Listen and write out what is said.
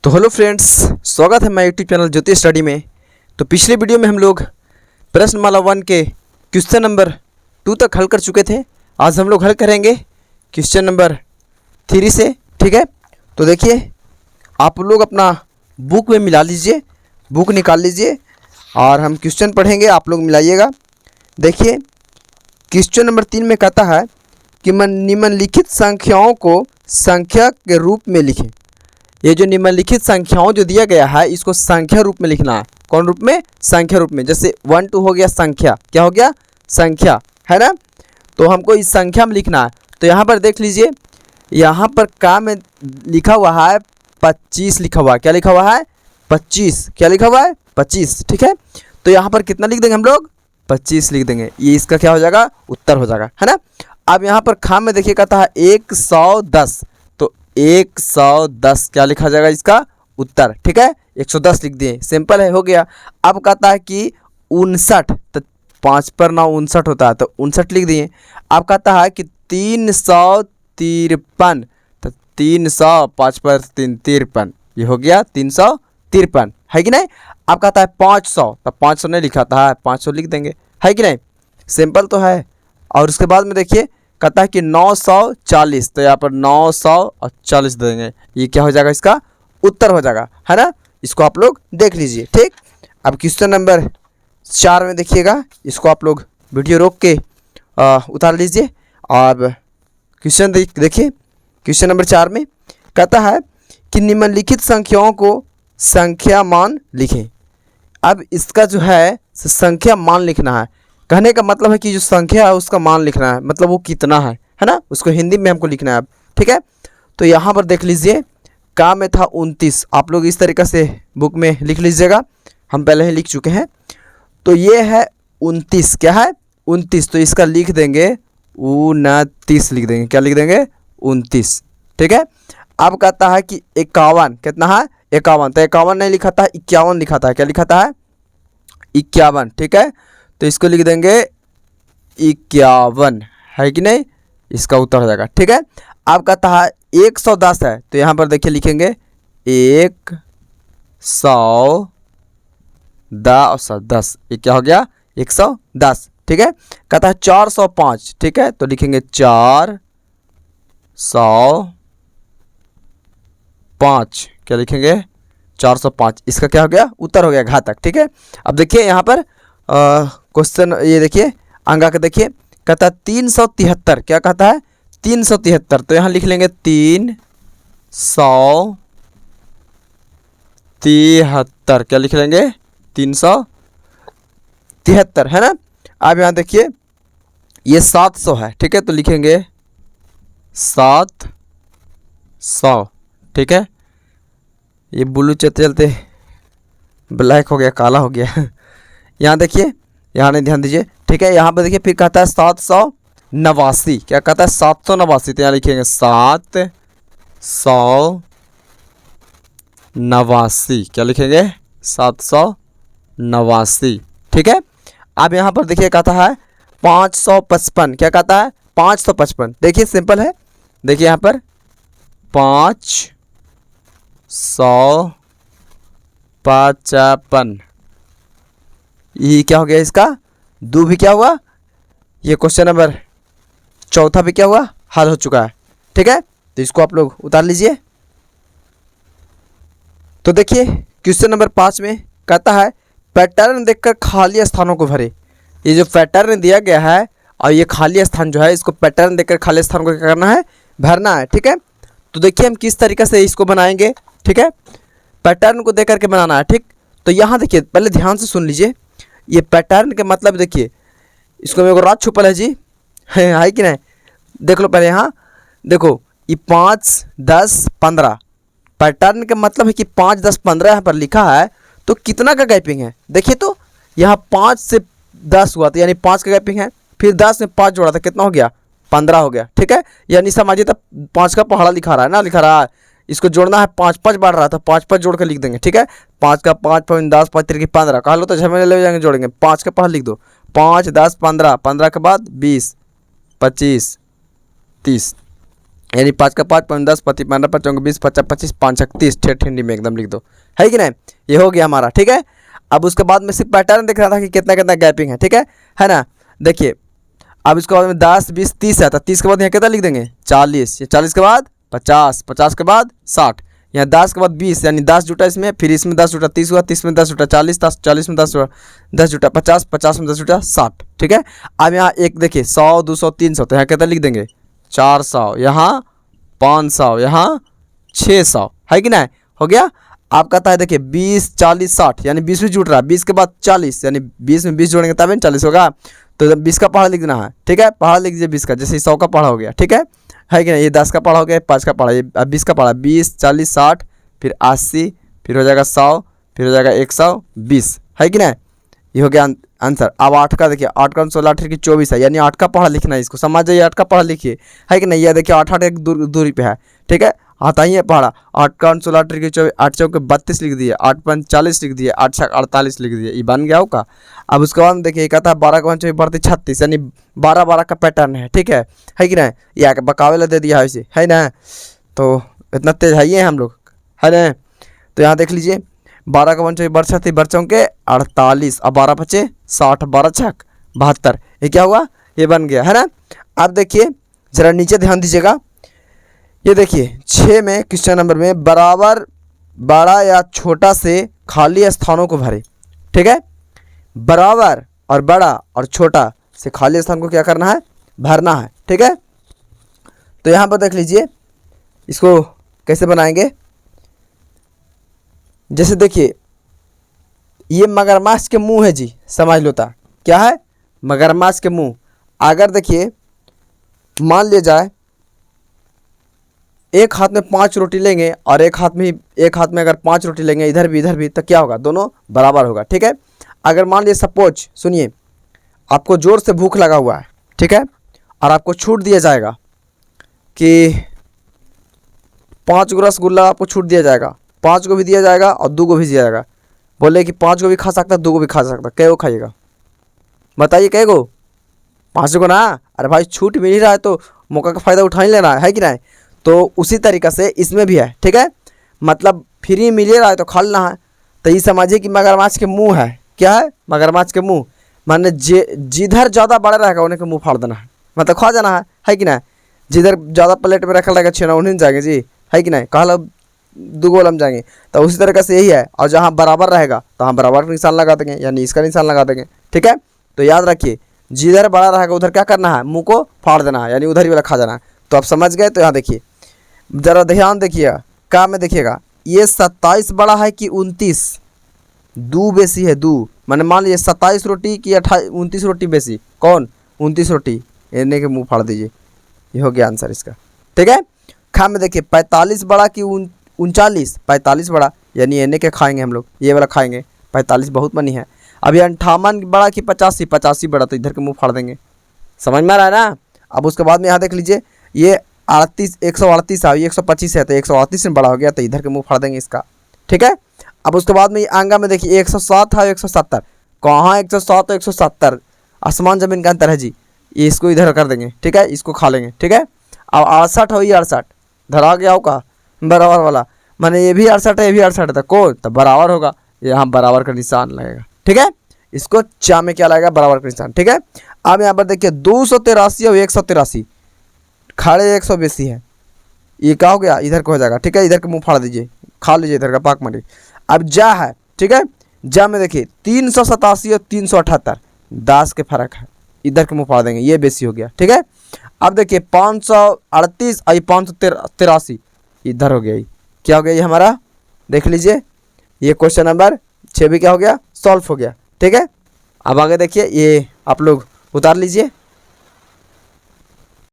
तो hello friends, स्वागत है मेरे यूट्यूब चैनल ज्योति स्टडी में। तो पिछले वीडियो में हम लोग प्रश्नमाला 1 के क्वेश्चन नंबर 2 तक हल कर चुके थे। आज हम लोग हल करेंगे क्वेश्चन नंबर 3 से। ठीक है, तो देखिए आप लोग अपना बुक में मिला लीजिए, बुक निकाल लीजिए और हम क्वेश्चन पढ़ेंगे, आप लोग मिलाइएगा। देखिए क्वेश्चन नंबर 3 में कहता है कि निम्नलिखित संख्याओं को संख्या के रूप में लिखें। ये जो निम्नलिखित संख्याओं जो दिया गया है इसको संख्या रूप में लिखना है। कौन रूप में? संख्या रूप में। जैसे 1 2 हो गया संख्या, क्या हो गया? संख्या, है ना। तो हमको इस संख्या में लिखना है। तो यहाँ पर देख लीजिए, यहाँ पर का में लिखा हुआ है 25 लिखा हुआ है। क्या लिखा हुआ है? 25। क्या लिखा हुआ है? 25। ठीक है, तो यहाँ पर कितना लिख देंगे हम लोग? 25 लिख देंगे। ये इसका क्या हो जाएगा? उत्तर हो जाएगा, है ना। अब यहाँ पर खा में देखिए कहता है 110, तो 110 क्या लिखा जाएगा? इसका उत्तर। ठीक है, 110 लिख दिए, सिंपल है, हो गया। अब कहता है कि 59, तो 5 पर 9 59 होता है, तो 59 लिख दिए। अब कहता है कि 353, तो 300 5 पर 3 53, ये हो गया 353, है कि नहीं। अब कहता है 500, तो 500 नहीं लिखा था, 500 लिख देंगे, है कि नहीं। सिंपल तो है। और उसके बाद में देखिए कहता है कि 940, तो यहाँ पर 940 देंगे। ये क्या हो जाएगा? इसका उत्तर हो जाएगा, है ना। इसको आप लोग देख लीजिए। ठीक, अब क्वेश्चन नंबर 4 में देखिएगा, इसको आप लोग वीडियो रोक के उतार लीजिए। और क्वेश्चन देखिए, क्वेश्चन नंबर 4 में कहता है कि निम्नलिखित संख्याओं को संख्या मान लिखें। अब इसका जो है संख्या मान लिखना है। कहने का मतलब है कि जो संख्या है उसका मान लिखना है, मतलब वो कितना है ना, उसको हिंदी में हमको लिखना है अब। ठीक है, तो यहाँ पर देख लीजिए का में था 29। आप लोग इस तरीक़े से बुक में लिख लीजिएगा, हम पहले ही लिख चुके हैं। तो ये है 29, क्या है? 29, तो इसका लिख देंगे 29 लिख देंगे। क्या लिख देंगे? 29। ठीक है, अब कहता है कि 51, कितना है? 51, तो 51 नहीं लिखा था, 51 लिखा था। क्या लिखा था? 51। ठीक है, तो इसको लिख देंगे 51, है कि नहीं। इसका उत्तर हो जाएगा। ठीक है, अब कहता है 110 है, तो यहाँ पर देखिए लिखेंगे 110। ये क्या हो गया? 110। ठीक है, कहता है 405, ठीक है, तो लिखेंगे 405। क्या लिखेंगे? 405। इसका क्या हो गया? उत्तर हो गया, घातक। ठीक है, अब देखिए यहाँ पर क्वेश्चन, ये देखिए अंगा का देखिए, कहता है 373। क्या कहता है? 373, तो यहाँ लिख लेंगे 373। क्या लिख लेंगे? 373, है ना। अब यहाँ देखिए ये 700 है, ठीक है, तो लिखेंगे 700। ठीक है, ये ब्लू चलते चलते ब्लैक हो गया, काला हो गया। यहाँ देखिए, यहाँ नहीं ध्यान दीजिए। ठीक है, यहाँ पर देखिए फिर कहता है 789। क्या कहता है? 789, तो यहाँ लिखेंगे 789। क्या लिखेंगे? 789। ठीक है, अब यहाँ पर देखिए कहता है 555। क्या कहता है? 555। देखिए सिंपल है, देखिए यहाँ पर 555, ये क्या हो गया? इसका दो भी क्या हुआ? ये क्वेश्चन नंबर 4 भी क्या हुआ? हल हो चुका है। ठीक है, तो इसको आप लोग उतार लीजिए। तो देखिए क्वेश्चन नंबर 5 में कहता है पैटर्न देखकर खाली स्थानों को भरे। ये जो पैटर्न दिया गया है और ये खाली स्थान जो है, इसको पैटर्न देखकर खाली स्थान को क्या करना है? भरना है। ठीक है, तो देखिए हम किस तरीके से इसको बनाएंगे। ठीक है, पैटर्न को देख करके बनाना है। ठीक, तो यहाँ देखिए पहले ध्यान से सुन लीजिए, ये पैटर्न के मतलब देखिए, इसको मेरे को रात छुपल है जी, है कि नहीं। देख लो पहले, यहाँ देखो ये 5 10 15, पैटर्न का मतलब है कि 5 10 15 यहाँ पर लिखा है, तो कितना का गैपिंग है? देखिए तो यहाँ 5 से 10 हुआ, तो यानी 5 का गैपिंग है। फिर 10 में 5 जोड़ा था, कितना हो गया? 15 हो गया। ठीक है, यानी समझिए तो 5 का पहाड़ा लिखा रहा है ना, लिखा रहा है, इसको जोड़ना है 5 5 बढ़ रहा था, 5 5 जोड़ कर लिख देंगे। ठीक है, 5 का 5 5 10 5 3 15, कहा लो तो झमेले ले जाएंगे, जोड़ेंगे 5 का पहाड़ लिख दो, 5 10 15, 15 के बाद 20 25 30, यानी 5 का 5 5 10 25 15 5 20 50 25 5 30 ठेठ हिंदी में एकदम लिख दो, है कि नहीं। ये हो गया हमारा, ठीक है। अब उसके बाद में सिर्फ पैटर्न दिख रहा था कि कितना कितना गैपिंग है, ठीक है ना। देखिए अब इसके बाद में 10 20 30 है, तो 30 के बाद यहाँ कितना लिख देंगे 40, 40 के बाद 50, 50 के बाद 60, यहाँ 10 के बाद 20, यानी 10 जुटा इसमें, फिर इसमें 10 जुटा 30 हुआ, 30 में 10 जुटा 40, 40 में 10 जुटा 50, 50 में 10 जुटा 60, ठीक है। अब यहाँ एक देखिए 100 200 300, तो यहाँ कितना लिख देंगे 400, यहाँ 500, यहाँ 600, है कि नहीं, हो गया। आप कहता है देखिए 20 40 60, यानी 20 भी जुट रहा है, 20 के बाद 40, यानी 20 में 20 जोड़ेंगे तब 40 होगा। तो 20 का पहाड़ा लिख देना है, ठीक है, पहाड़ा लिख दीजिए 20 का, जैसे 100 का पहाड़ा हो गया, ठीक है कि नहीं। ये 10 का पहाड़ा हो गया, 5 का पहाड़ा, ये 20 का पहाड़ा, 20 40 60, फिर 80, फिर हो जाएगा 100, फिर हो जाएगा 120, है कि नहीं। ये हो गया आंसर। अब 8 का देखिए, 8 का 16 8 की 24 है, यानी 8 का पहाड़ा लिखना है, इसको समझ जाइए, 8 का पहाड़ा लिखिए, है कि नहीं। ये देखिए 8 8 एक दूरी पे है, ठीक है, आता ही है पहाड़ा। 8 का 16 8 की 24, 8 चौके 32 लिख दिए, 8 5 40 लिख दिए, 8 6 48 लिख दिए, ये बन गया होगा। अब उसके बाद देखिए कहता है 12 का 24 बढ़ती 36, यानी 12 12 का पैटर्न है, ठीक है कि नहीं। ये आके बकावेला दे दिया है इसे, है ना। तो इतना तेज है ये हम लोग, है ना। तो यहाँ देख लीजिए 12 का 24 बढ़ 36 बढ़ चौके 48, अब 12 बचे 60, 12 छक 72, ये क्या हुआ, ये बन गया, है ना। अब देखिए जरा नीचे ध्यान दीजिएगा, ये देखिए 6 में क्वेश्चन नंबर में बराबर बड़ा या छोटा से खाली स्थानों को भरे, ठीक है। बराबर और बड़ा और छोटा से खाली स्थान को क्या करना है, भरना है, ठीक है। तो यहाँ पर देख लीजिए इसको कैसे बनाएंगे। जैसे देखिए ये मगरमच्छ के मुंह है जी, समझ लो था क्या है, मगरमच्छ के मुंह। अगर देखिए मान लिया जाए एक हाथ में 5 रोटी लेंगे और एक हाथ में अगर 5 रोटी लेंगे, इधर भी, तो क्या होगा, दोनों बराबर होगा, ठीक है। अगर मान लीजिए सपोज सुनिए आपको ज़ोर से भूख लगा हुआ है, ठीक है, और आपको छूट दिया जाएगा कि 5 गो रसगुल्ला आपको छूट दिया जाएगा, 5 को भी दिया जाएगा और 2 को भी दिया जाएगा। बोले कि 5 को भी खा सकता, 2 को भी खा सकता, कै को खाइएगा बताइए, कै को, 5 को ना। अरे भाई छूट मिल ही रहा है तो मौका का फ़ायदा उठा ही लेना है कि नहीं। तो उसी तरीक़ा से इसमें भी है, ठीक है, मतलब फ्री मिल रहा है तो खा लेना है। तो ये समझिए कि मगरमच्छ के मुंह है, क्या है, मगरमच्छ के मुंह, माने जिधर ज़्यादा बड़ा रहेगा उन्हें के मुंह फाड़ देना है, मतलब खा जाना है कि नहीं। जिधर ज़्यादा प्लेट में रखा रहेगा छेना उन्हें जाएंगे जी, है कि नहीं, कहला 2 गोल हम जाएंगे। तो उसी तरीक़े से यही है, और जहाँ बराबर रहेगा तो हम बराबर का निशान लगा देंगे, यानी इसका निशान लगा देंगे, ठीक है। तो याद रखिए जिधर बड़ा रहेगा उधर क्या करना है, मुंह को फाड़ देना है, यानी उधर ही वाला खा जाना है। तो आप समझ गए। तो यहाँ देखिए ज़रा ध्यान देखिएगा, क्या में देखिएगा ये 27 बड़ा है कि 29, 2 बेसी है, 2 मैंने मान लीजिए 27 रोटी की 29 रोटी बेसी, कौन 29 रोटी, इन्हें के मुँह फाड़ दीजिए, ये हो गया आंसर इसका, ठीक है। खा में देखिए 45 बड़ा कि 39, 45 बड़ा, यानी इन्हें के खाएंगे हम लोग, ये वाला खाएंगे, 45 बहुत मनी है। अभी 58 बड़ा कि 85, 85 बड़ा, तो इधर के मुँह फाड़ देंगे, समझ में आ रहा है ना। अब उसके बाद में यहाँ देख लीजिए ये 38 138 है, 125 है, तो 138 में बड़ा हो गया, तो इधर के मुँह फाड़ देंगे इसका, ठीक है। अब उसके बाद में ये आंगा में देखिए 107 है 170, कहाँ 107 170, आसमान ज़मीन का अंतर है जी। ये इसको इधर कर देंगे, ठीक है, इसको खा लेंगे, ठीक है। अब 68 हो, ये 68 धरा गया होगा बराबर वाला, माने ये भी 68 है ये भी 68 है, तो कौन, तो बराबर होगा, यहाँ बराबर का निशान लगेगा, ठीक है। इसको चा में क्या लगेगा, बराबर का निशान, ठीक है। अब यहाँ पर देखिए 283 और 183, खाड़े 100 बेसी है, ये क्या हो गया, इधर को हो जाएगा, ठीक है। इधर के मुँह फाड़ दीजिए, खा लीजिए इधर का पाक मरी। अब जा है, ठीक है, जा में देखिए 387 और 378, 10 के फर्क है, इधर के मुँह फाड़ देंगे, ये बेसी हो गया, ठीक है। अब देखिए 538 और 583, इधर हो गया, ये क्या हो गया, ये हमारा देख लीजिए, ये क्वेश्चन नंबर 6 भी क्या हो गया, सॉल्व हो गया, ठीक है। अब आगे देखिए ये आप लोग उतार लीजिए।